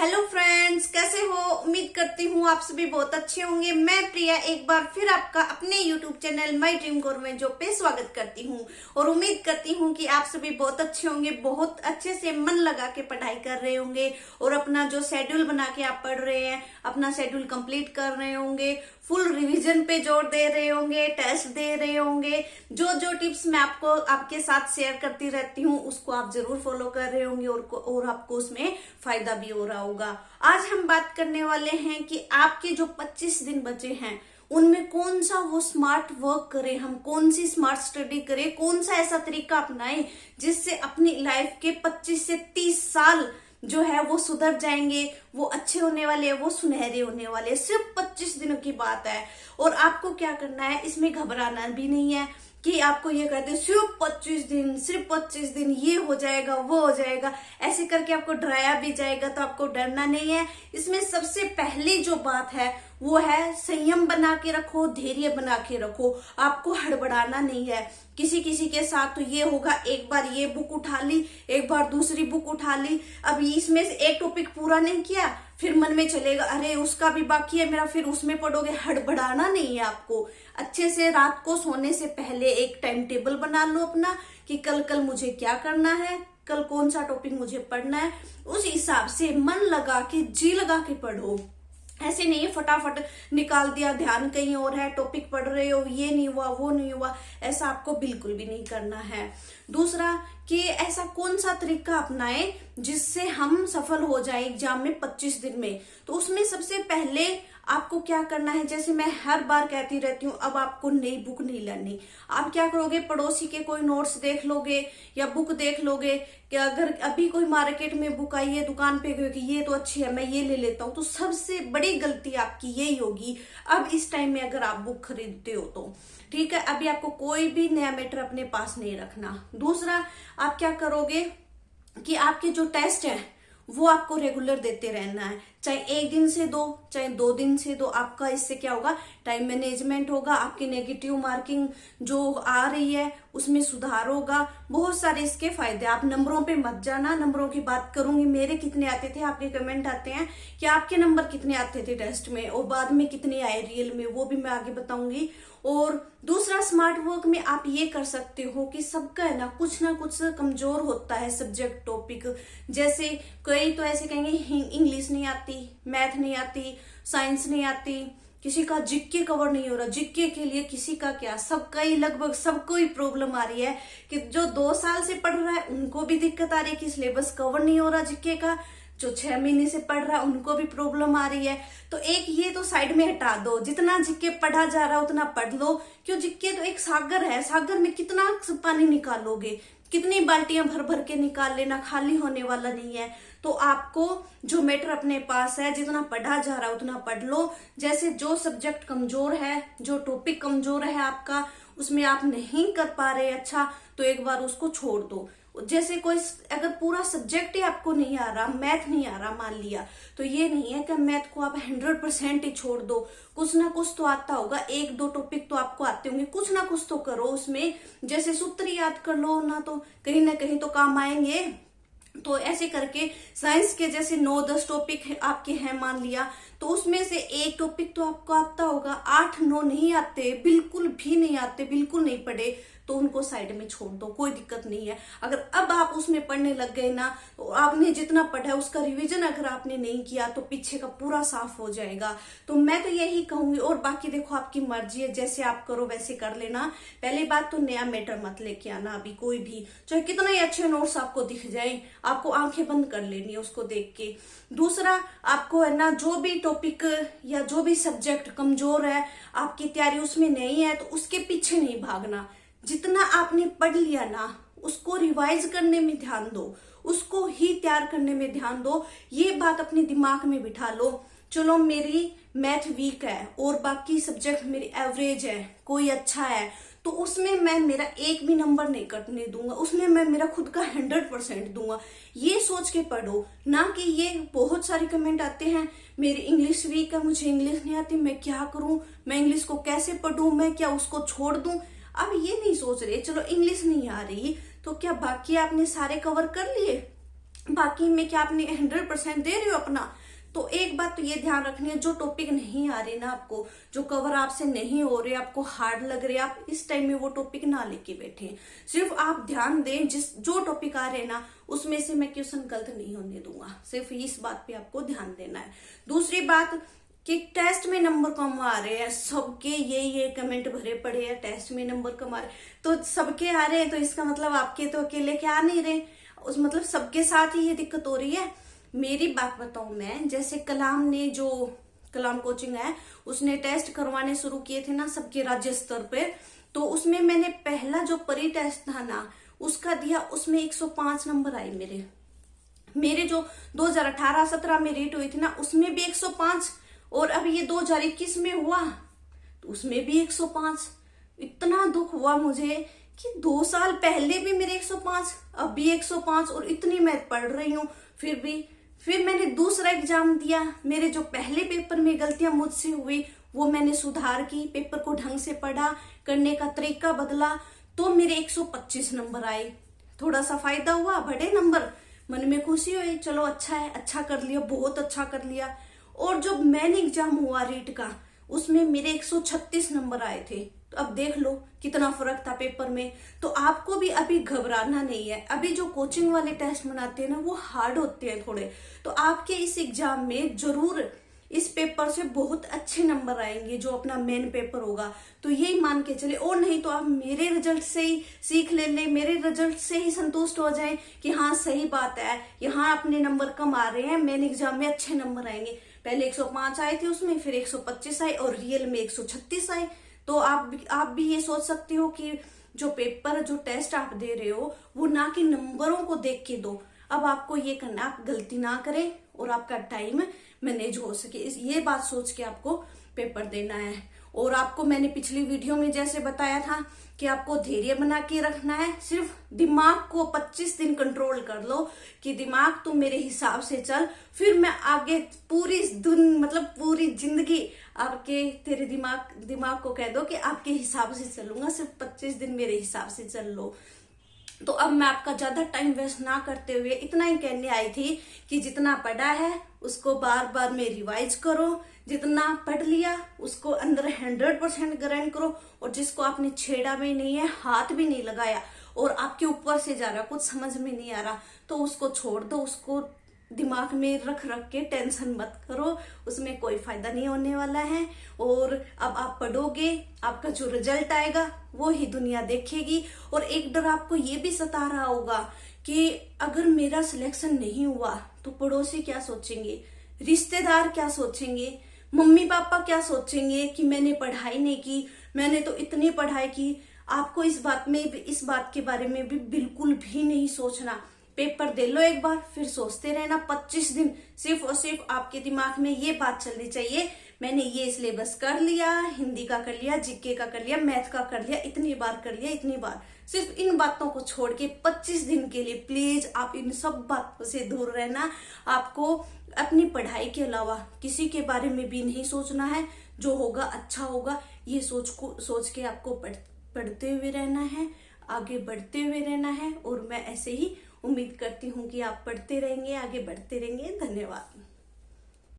Hello friends, कैसे हो। उम्मीद करती हूँ आप सभी बहुत अच्छे होंगे। मैं प्रिया एक बार फिर आपका अपने YouTube channel my dream government job पे स्वागत करती हूँ और उम्मीद करती हूँ कि आप सभी बहुत अच्छे होंगे, बहुत अच्छे से मन लगा के पढ़ाई कर रहे होंगे और अपना जो शेड्यूल बना के आप पढ़ रहे हैं अपना शेड्यूल कंप्लीट कर रहे होंगे, फुल रिवीजन पे जोर दे रहे होंगे, टेस्ट दे रहे होंगे। जो जो टिप्स मैं आपको आपके साथ शेयर करती रहती हूँ उसको आप जरूर फॉलो कर रहे होंगे और आपको उसमें फायदा भी हो रहा होगा। आज हम बात करने वाले हैं कि आपके जो 25 दिन बचे हैं उनमें कौन सा वो स्मार्ट वर्क करें, हम कौन सी स्मार्ट स्टडी करें, कौन सा ऐसा तरीका अपनाएं जिससे अपनी लाइफ के 25 से 30 साल जो है वो सुधर जाएंगे, वो अच्छे होने वाले हैं, वो सुनहरे होने वाले हैं। सिर्फ 25 दिनों की बात है और आपको क्या करना है, इसमें घबराना भी नहीं है कि आपको ये कहते हैं सिर्फ 25 दिन ये हो जाएगा वो हो जाएगा, ऐसे करके आपको डराया भी जाएगा। तो आपको डरना नहीं है। इसमें सबसे पहली जो बात है वो है संयम बना के रखो, धैर्य बना के रखो। आपको हड़बड़ाना नहीं है। किसी किसी के साथ तो ये होगा, एक बार ये बुक उठा ली, एक बार दूसरी बुक उठा ली, अब इसमें से एक टॉपिक पूरा नहीं किया, फिर मन में चलेगा अरे उसका भी बाकी है मेरा, फिर उसमें पढ़ोगे। हड़बड़ाना नहीं है आपको। अच्छे से रात को सोने से पहले एक टाइम टेबल बना लो अपना कि कल मुझे क्या करना है, कल कौन सा टॉपिक मुझे पढ़ना है। उस हिसाब से मन लगा के जी लगा के पढ़ो। ऐसे नहीं है फटाफट निकाल दिया, ध्यान कहीं और है, टॉपिक पढ़ रहे हो, ये नहीं हुआ वो नहीं हुआ, ऐसा आपको बिल्कुल भी नहीं करना है। दूसरा कि ऐसा कौन सा तरीका अपनाएं जिससे हम सफल हो जाए एग्जाम में 25 दिन में। तो उसमें सबसे पहले आपको क्या करना है, जैसे मैं हर बार कहती रहती हूँ, अब आपको नई बुक नहीं लानी। आप क्या करोगे, पड़ोसी के कोई नोट्स देख लोगे या बुक देख लोगे कि अगर अभी कोई मार्केट में बुक आई है, दुकान पे गए कि ये तो अच्छी है मैं ये ले लेता हूँ, तो सबसे बड़ी गलती आपकी यही होगी अब इस टाइम में अगर आप बुक खरीदते हो तो। ठीक है, अभी आपको कोई भी नया मैटर अपने पास नहीं रखना। दूसरा आप क्या करोगे कि आपके जो टेस्ट है वो आपको रेगुलर देते रहना है, चाहे एक दिन से दो चाहे 2 दिन से दो। आपका इससे क्या होगा, टाइम मैनेजमेंट होगा, आपकी नेगेटिव मार्किंग जो आ रही है उसमें सुधार होगा। बहुत सारे इसके फायदे। आप नंबरों पे मत जाना, नंबरों की बात करूंगी, मेरे कितने आते थे, आपके कमेंट आते हैं कि आपके नंबर कितने आते थे टेस्ट में और बाद में कितने आए रियल में, वो भी मैं आगे बताऊंगी। और दूसरा स्मार्ट वर्क में आप ये कर सकते हो कि सबका है ना कुछ कमजोर होता है सब्जेक्ट टॉपिक। जैसे कई तो ऐसे कहेंगे इंग्लिश नहीं आती, मैथ नहीं आती, साइंस नहीं आती, किसी का जीके कवर नहीं हो रहा। जीके के लिए किसी का क्या, सबका ही लगभग सबको ही प्रॉब्लम आ रही है कि जो 2 साल से पढ़ रहा है उनको भी दिक्कत आ रही है कि सिलेबस कवर नहीं हो रहा जीके का, जो 6 महीने से पढ़ रहा है उनको भी प्रॉब्लम आ रही है। तो एक ये तो साइड में हटा दो, जितना जीके पढ़ा जा रहा है उतना पढ़ लो। क्यों, जीके तो एक सागर है, सागर में कितना पानी निकालोगे, कितनी बाल्टियां भर भर के निकाल लेना, खाली होने वाला नहीं है। तो आपको जो मैटर अपने पास है जितना पढ़ा जा रहा है उतना पढ़ लो। जैसे जो सब्जेक्ट कमजोर है, जो टॉपिक कमजोर है आपका, उसमें आप नहीं कर पा रहे अच्छा, तो एक बार उसको छोड़ दो। जैसे कोई अगर पूरा सब्जेक्ट ही आपको नहीं आ रहा, मैथ नहीं आ रहा मान लिया, तो ये नहीं है कि मैथ को आप 100% ही छोड़ दो। कुछ ना कुछ तो आता होगा, 1-2 टॉपिक तो आपको आते होंगे, कुछ ना कुछ तो करो उसमें। जैसे सूत्र याद कर लो ना, तो कहीं ना कहीं तो काम आएंगे। तो ऐसे करके साइंस के जैसे 9-10 टॉपिक आपके हैं मान लिया, तो उसमें से एक टॉपिक तो आपको आता होगा, 8-9 नहीं आते, बिल्कुल भी नहीं आते, बिल्कुल नहीं पढ़े, तो उनको साइड में छोड़ दो, कोई दिक्कत नहीं है। अगर अब आप उसमें पढ़ने लग गए ना, तो आपने जितना पढ़ा है उसका रिवीजन अगर आपने नहीं किया तो पीछे का पूरा साफ हो जाएगा। तो मैं तो यही कहूंगी, और बाकी देखो आपकी मर्जी है, जैसे आप करो वैसे कर लेना। पहली बात तो नया मैटर मत लेके आना अभी कोई भी, चाहे कितना ही अच्छे नोट्स आपको दिख जाए, आपको आंखें बंद कर लेनी है उसको देख के। दूसरा आपको है ना, जो भी टॉपिक या जो भी सब्जेक्ट कमजोर है, आपकी तैयारी उसमें नहीं है, तो उसके पीछे नहीं भागना। जितना आपने पढ़ लिया ना उसको रिवाइज करने में ध्यान दो, उसको ही तैयार करने में ध्यान दो। ये बात अपने दिमाग में बिठा लो, चलो मेरी मैथ वीक है और बाकी सब्जेक्ट मेरी एवरेज है, कोई अच्छा है, तो उसमें मैं मेरा एक भी नंबर नहीं कटने दूंगा, उसमें मैं मेरा खुद का 100% दूंगा। ये सोच के पढ़ो, ना कि ये बहुत सारे कमेंट आते हैं मेरी इंग्लिश वीक है, मुझे इंग्लिश नहीं आती, मैं क्या करूं, मैं इंग्लिश को कैसे पढ़ूं, मैं क्या उसको छोड़ दूं। अब ये नहीं सोच रहे चलो इंग्लिश नहीं आ रही तो क्या बाकी आपने सारे कवर कर लिए, बाकी में क्या आपने 100% दे रहे हो अपना। तो एक बात तो ये ध्यान रखनी है, जो टॉपिक नहीं आ रहे ना आपको, जो कवर आपसे नहीं हो रहे, आपको हार्ड लग रहे, आप इस टाइम में वो टॉपिक ना लेके बैठे। सिर्फ आप ध्यान दें जो टॉपिक आ रहे हैं ना उसमें से मैं क्वेश्चन गलत नहीं होने दूंगा, सिर्फ इस बात पे आपको ध्यान देना है। दूसरी बात कि टेस्ट में नंबर कम आ रहे हैं, सबके ये कमेंट भरे पड़े हैं टेस्ट में नंबर कम आ रहे, तो सबके आ रहे हैं तो इसका मतलब आपके तो अकेले के आ नहीं रहे, उस मतलब सबके साथ ही ये दिक्कत हो रही है। मेरी बात बताऊं मैं, जैसे कलाम ने जो कलाम कोचिंग है उसने टेस्ट करवाने शुरू किए थे ना सबके राज्य स्तर पे, तो उसमें मैंने पहला जो परी टेस्ट था ना उसका दिया, उसमें 105 नंबर आए मेरे जो 2018-17 में रेट हुई थी ना उसमें भी 105, और अभी ये 2021 में हुआ तो उसमें भी 105। इतना दुख हुआ मुझे कि 2 साल पहले भी मेरे 105, अब भी 105, और इतनी मैं पढ़ रही हूँ फिर मैंने दूसरा एग्जाम दिया। मेरे जो पहले पेपर में गलतियां मुझसे हुई वो मैंने सुधार की, पेपर को ढंग से पढ़ा, करने का तरीका बदला, तो मेरे 125 नंबर आए। थोड़ा सा फायदा हुआ, बड़े नंबर, मन में खुशी हुई, चलो अच्छा है, अच्छा कर लिया, बहुत अच्छा कर लिया। और जब मेन एग्जाम हुआ रीट का उसमें मेरे 136 नंबर आए थे, तो अब देख लो कितना फर्क था पेपर में। तो आपको भी अभी घबराना नहीं है, अभी जो कोचिंग वाले टेस्ट बनाते हैं ना वो हार्ड होते हैं थोड़े, तो आपके इस एग्जाम में जरूर इस पेपर से बहुत अच्छे नंबर आएंगे जो अपना मेन पेपर होगा, तो यही मान के चले। और नहीं तो आप मेरे रिजल्ट से ही सीख ले, मेरे रिजल्ट से ही संतुष्ट हो जाएं कि हाँ सही बात है, यहाँ अपने नंबर कम आ रहे हैं, मेन एग्जाम में अच्छे नंबर आएंगे। पहले 105 आए थे उसमें, फिर 125 आए और रियल में 136 आए। तो आप भी ये सोच सकते हो कि जो पेपर जो टेस्ट आप दे रहे हो वो ना कि नंबरों को देख के दो। अब आपको ये करना, आप गलती ना करें और आपका टाइम मैनेज हो सके, ये बात सोच के आपको पेपर देना है। और आपको मैंने पिछली वीडियो में जैसे बताया था कि आपको धैर्य बना के रखना है, सिर्फ दिमाग को 25 दिन कंट्रोल कर लो कि दिमाग तू मेरे हिसाब से चल, फिर मैं आगे पूरी पूरी जिंदगी तेरे दिमाग को कह दो कि आपके हिसाब से चलूंगा, सिर्फ 25 दिन मेरे हिसाब से चल लो। तो अब मैं आपका ज्यादा टाइम वेस्ट ना करते हुए इतना ही कहने आई थी कि जितना पढ़ा है उसको बार बार में रिवाइज करो, जितना पढ़ लिया उसको अंदर 100% ग्राइंड करो, और जिसको आपने छेड़ा भी नहीं है, हाथ भी नहीं लगाया और आपके ऊपर से जा रहा, कुछ समझ में नहीं आ रहा, तो उसको छोड़ दो, उसको दिमाग में रख के टेंशन मत करो, उसमें कोई फायदा नहीं होने वाला है। और अब आप पढ़ोगे, आपका जो रिजल्ट आएगा वो ही दुनिया देखेगी। और एक डर आपको ये भी सता रहा होगा कि अगर मेरा सिलेक्शन नहीं हुआ तो पड़ोसी क्या सोचेंगे, रिश्तेदार क्या सोचेंगे, मम्मी पापा क्या सोचेंगे कि मैंने पढ़ाई नहीं की, मैंने तो इतनी पढ़ाई की। आपको इस बात के बारे में भी बिल्कुल भी नहीं सोचना। पेपर दे लो एक बार, फिर सोचते रहना 25 दिन, सिर्फ और सिर्फ आपके दिमाग में ये बात चलनी चाहिए, मैंने ये सिलेबस कर लिया, हिंदी का कर लिया, जीके का कर लिया, मैथ का कर लिया, इतनी बार कर लिया, इतनी बार। सिर्फ इन बातों को छोड़ के 25 दिन के लिए प्लीज आप इन सब बातों से दूर रहना। आपको अपनी पढ़ाई के अलावा किसी के बारे में भी नहीं सोचना है, जो होगा अच्छा होगा, ये सोच के आपको पढ़ते हुए रहना है, आगे बढ़ते हुए रहना है। और मैं ऐसे ही उम्मीद करती हूँ कि आप पढ़ते रहेंगे, आगे बढ़ते रहेंगे। धन्यवाद।